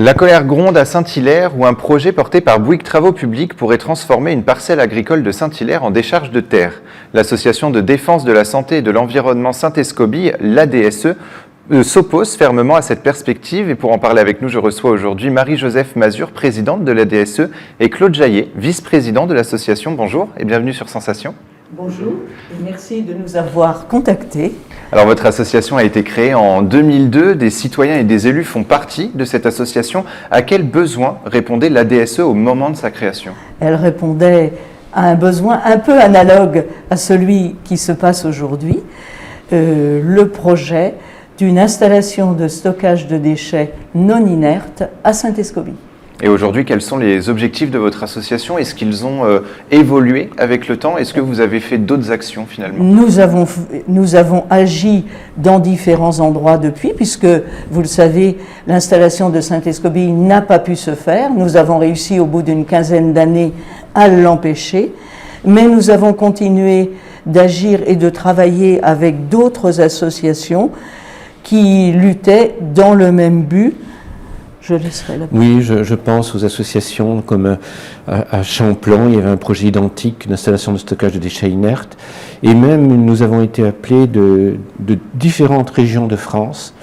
La colère gronde à Saint-Hilaire où un projet porté par Bouygues Travaux Publics pourrait transformer une parcelle agricole de Saint-Hilaire en décharge de terre. L'association de défense de la santé et de l'environnement Saint-Escobie, l'ADSE, s'oppose fermement à cette perspective. Et pour en parler avec nous, je reçois aujourd'hui Marie-Joseph Mazur, présidente de l'ADSE, et Claude Jaillet, vice-président de l'association. Bonjour et bienvenue sur Sensation. Bonjour et merci de nous avoir contactés. Alors votre association a été créée en 2002, des citoyens et des élus font partie de cette association. À quel besoin répondait l'ADSE au moment de sa création? Elle répondait à un besoin un peu analogue à celui qui se passe aujourd'hui, le projet d'une installation de stockage de déchets non inertes à Saint-Escobie. Et aujourd'hui, quels sont les objectifs de votre association? Est-ce qu'ils ont évolué avec le temps? Est-ce que vous avez fait d'autres actions finalement? Nous avons agi dans différents endroits depuis, puisque, vous le savez, l'installation de Saint-Escobie n'a pas pu se faire. Nous avons réussi au bout d'une quinzaine d'années à l'empêcher, mais nous avons continué d'agir et de travailler avec d'autres associations qui luttaient dans le même but. Je laisserai la parole. Oui, je pense aux associations comme à Champlan, il y avait un projet identique, une installation de stockage de déchets inertes. Et même, nous avons été appelés de différentes régions de France.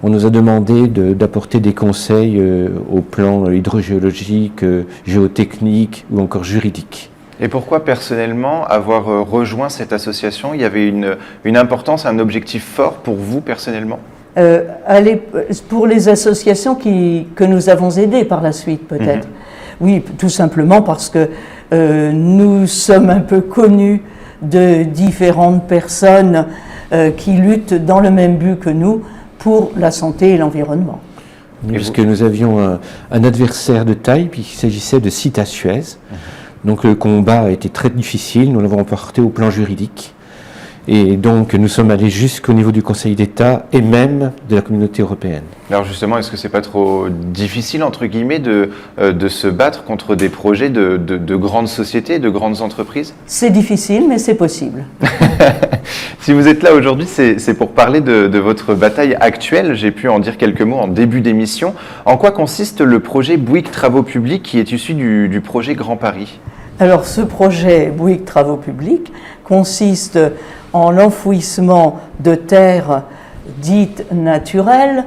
On nous a demandé d'apporter des conseils au plan hydrogéologique, géotechnique ou encore juridique. Et pourquoi personnellement avoir rejoint cette association? Il y avait une importance, un objectif fort pour vous personnellement? Pour les associations que nous avons aidées par la suite, peut-être. Oui, tout simplement parce que nous sommes un peu connus de différentes personnes qui luttent dans le même but que nous pour la santé et l'environnement. Puisque nous avions un adversaire de taille, puisqu'il s'agissait de Cita Suez. Donc le combat a été très difficile, nous l'avons emporté au plan juridique. Et donc, nous sommes allés jusqu'au niveau du Conseil d'État et même de la Communauté européenne. Alors justement, est-ce que c'est pas trop difficile, entre guillemets, de se battre contre des projets de grandes sociétés, de grandes entreprises? C'est difficile, mais c'est possible. Si vous êtes là aujourd'hui, c'est pour parler de votre bataille actuelle. J'ai pu en dire quelques mots en début d'émission. En quoi consiste le projet Bouygues Travaux Publics qui est issu du projet Grand Paris? Alors, ce projet Bouygues Travaux Publics consiste en l'enfouissement de terres dites naturelles,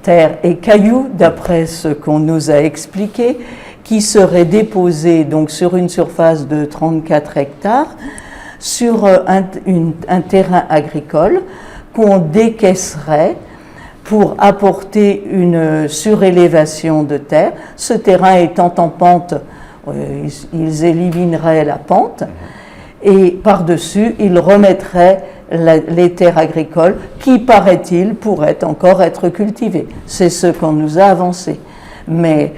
terres et cailloux, d'après ce qu'on nous a expliqué, qui seraient déposés donc sur une surface de 34 hectares sur un terrain agricole qu'on décaisserait pour apporter une surélévation de terre. Ce terrain étant en pente, ils élimineraient la pente. Et par-dessus, ils remettraient les terres agricoles qui, paraît-il, pourraient encore être cultivées. C'est ce qu'on nous a avancé. Mais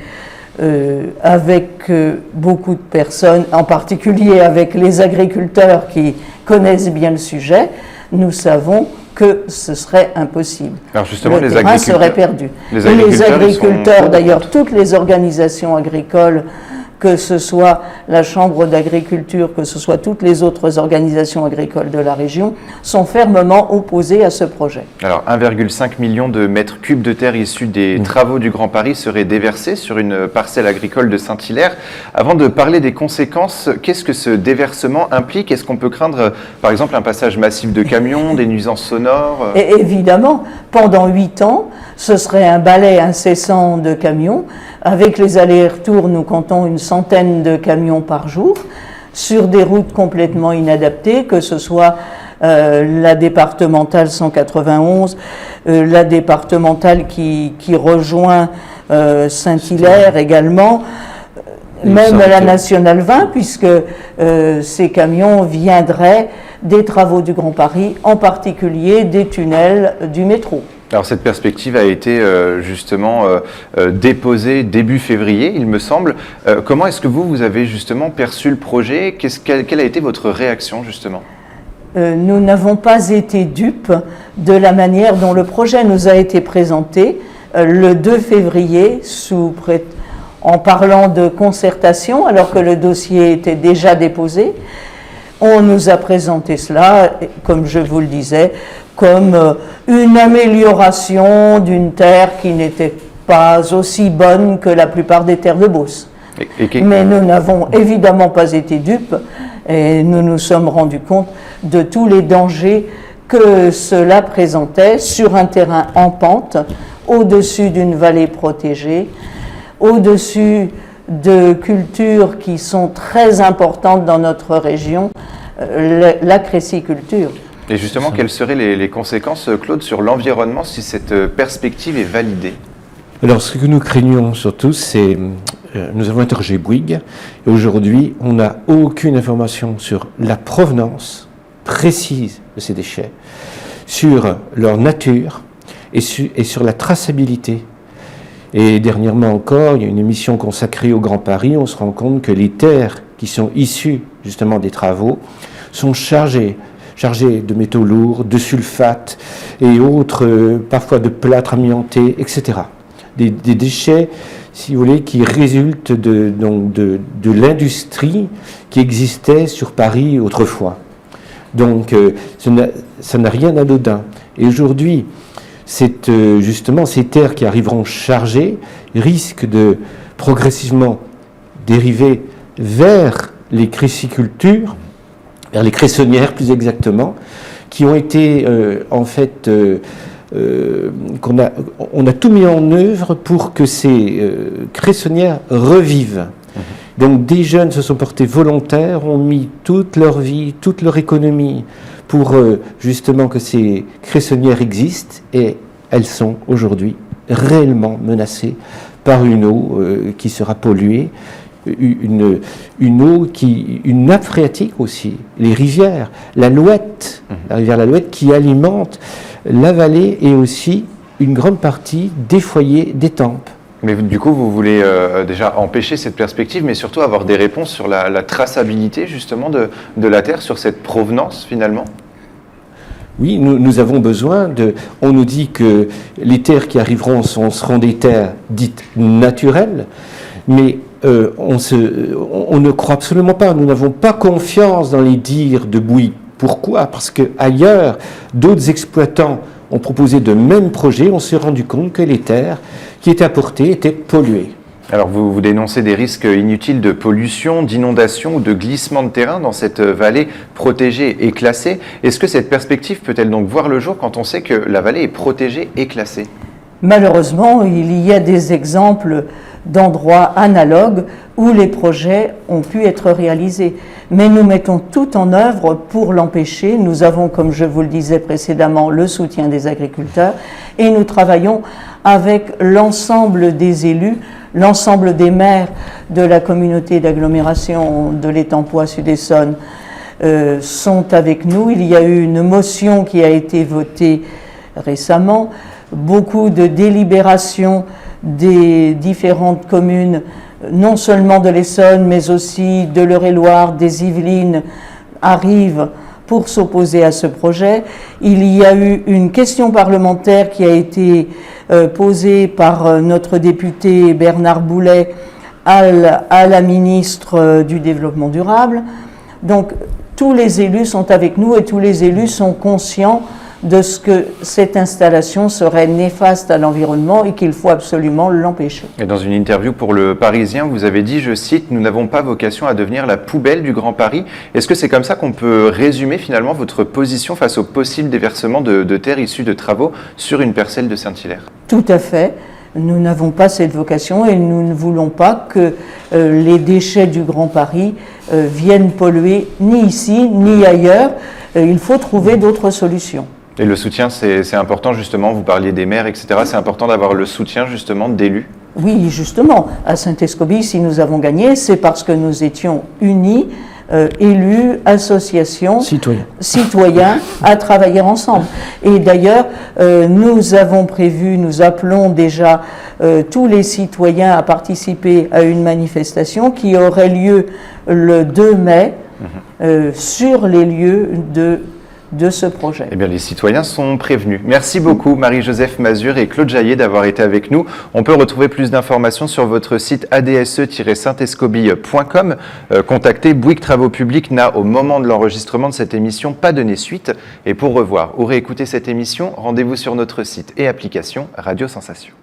avec beaucoup de personnes, en particulier avec les agriculteurs qui connaissent bien le sujet, nous savons que ce serait impossible. Alors justement, le terrain serait perdu. Les agriculteurs, d'ailleurs, toutes les organisations agricoles, que ce soit la Chambre d'agriculture, que ce soit toutes les autres organisations agricoles de la région, sont fermement opposées à ce projet. Alors 1,5 million de mètres cubes de terre issus des travaux du Grand Paris seraient déversés sur une parcelle agricole de Saint-Hilaire. Avant de parler des conséquences, qu'est-ce que ce déversement implique? Est-ce qu'on peut craindre, par exemple, un passage massif de camions, des nuisances sonores? Et évidemment, pendant 8 ans, ce serait un balai incessant de camions. Avec les allers-retours, nous comptons une centaine de camions par jour sur des routes complètement inadaptées, que ce soit la départementale 191, la départementale qui rejoint Saint-Hilaire également, même la nationale 20, puisque ces camions viendraient des travaux du Grand Paris, en particulier des tunnels du métro. Alors cette perspective a été justement déposée début février, il me semble. Comment est-ce que vous avez justement perçu le projet? Quelle a été votre réaction justement? Nous n'avons pas été dupes de la manière dont le projet nous a été présenté le 2 février en parlant de concertation alors que le dossier était déjà déposé. On nous a présenté cela, comme je vous le disais, comme une amélioration d'une terre qui n'était pas aussi bonnes que la plupart des terres de Beauce. Mais nous n'avons évidemment pas été dupes et nous nous sommes rendus compte de tous les dangers que cela présentait sur un terrain en pente, au-dessus d'une vallée protégée, au-dessus de cultures qui sont très importantes dans notre région, la créciculture. Et justement, quelles seraient les conséquences, Claude, sur l'environnement si cette perspective est validée? Alors, ce que nous craignons surtout, c'est... nous avons interrogé Bouygues, et aujourd'hui, on n'a aucune information sur la provenance précise de ces déchets, sur leur nature et sur la traçabilité. Et dernièrement encore, il y a une émission consacrée au Grand Paris, on se rend compte que les terres qui sont issues justement des travaux sont chargées de métaux lourds, de sulfates et autres, parfois de plâtre amianté, etc. Des déchets, si vous voulez, qui résultent de l'industrie qui existait sur Paris autrefois. Donc, ça n'a rien d'anodin. Et aujourd'hui, justement, ces terres qui arriveront chargées risquent de progressivement dériver vers les crécicultures, vers les cressonnières plus exactement, qui ont été en fait... on a tout mis en œuvre pour que ces cressonnières revivent. Donc des jeunes se sont portés volontaires, ont mis toute leur vie, toute leur économie pour justement que ces cressonnières existent, et elles sont aujourd'hui réellement menacées par une eau qui sera polluée, une nappe phréatique aussi, les rivières, la rivière Louette qui alimente la vallée et aussi une grande partie des foyers d'Étampes. Mais du coup, vous voulez déjà empêcher cette perspective, mais surtout avoir des réponses sur la traçabilité justement de la terre, sur cette provenance finalement? Oui, nous avons besoin on nous dit que les terres qui arriveront seront des terres dites naturelles, mais on ne croit absolument pas, nous n'avons pas confiance dans les dires de Bouygues. Pourquoi? Parce qu'ailleurs, d'autres exploitants ont proposé de mêmes projets, on s'est rendu compte que les terres qui étaient apportées étaient polluées. Alors vous dénoncez des risques inutiles de pollution, d'inondation ou de glissement de terrain dans cette vallée protégée et classée. Est-ce que cette perspective peut-elle donc voir le jour quand on sait que la vallée est protégée et classée? Malheureusement, il y a des exemples d'endroits analogues où les projets ont pu être réalisés. Mais nous mettons tout en œuvre pour l'empêcher. Nous avons, comme je vous le disais précédemment, le soutien des agriculteurs et nous travaillons avec l'ensemble des élus, l'ensemble des maires de la communauté d'agglomération de l'Étampois Sud-Essonne sont avec nous. Il y a eu une motion qui a été votée récemment, beaucoup de délibérations des différentes communes, non seulement de l'Essonne, mais aussi de l'Eure-et-Loir, des Yvelines, arrivent pour s'opposer à ce projet. Il y a eu une question parlementaire qui a été posée par notre député Bernard Boulet à la ministre du Développement durable. Donc, tous les élus sont avec nous et tous les élus sont conscients de ce que cette installation serait néfaste à l'environnement et qu'il faut absolument l'empêcher. Et dans une interview pour Le Parisien, vous avez dit, je cite, « Nous n'avons pas vocation à devenir la poubelle du Grand Paris ». Est-ce que c'est comme ça qu'on peut résumer finalement votre position face au possible déversement de terres issues de travaux sur une parcelle de Saint-Hilaire? Tout à fait. Nous n'avons pas cette vocation et nous ne voulons pas que les déchets du Grand Paris viennent polluer ni ici ni ailleurs. Il faut trouver d'autres solutions. Et le soutien, c'est important justement, vous parliez des maires, etc. C'est important d'avoir le soutien justement d'élus? Oui, justement. À Saint-Escobie, si nous avons gagné, c'est parce que nous étions unis, élus, associations, citoyens, à travailler ensemble. Et d'ailleurs, nous avons prévu, nous appelons déjà tous les citoyens à participer à une manifestation qui aurait lieu le 2 mai sur les lieux de ce projet. Eh bien, les citoyens sont prévenus. Merci beaucoup Marie-Joseph Mazure et Claude Jaillet d'avoir été avec nous. On peut retrouver plus d'informations sur votre site adse-saintescobie.com. Contactez Bouygues Travaux Publics n'a, au moment de l'enregistrement de cette émission, pas donné suite. Et pour revoir ou réécouter cette émission, rendez-vous sur notre site et application Radio Sensation.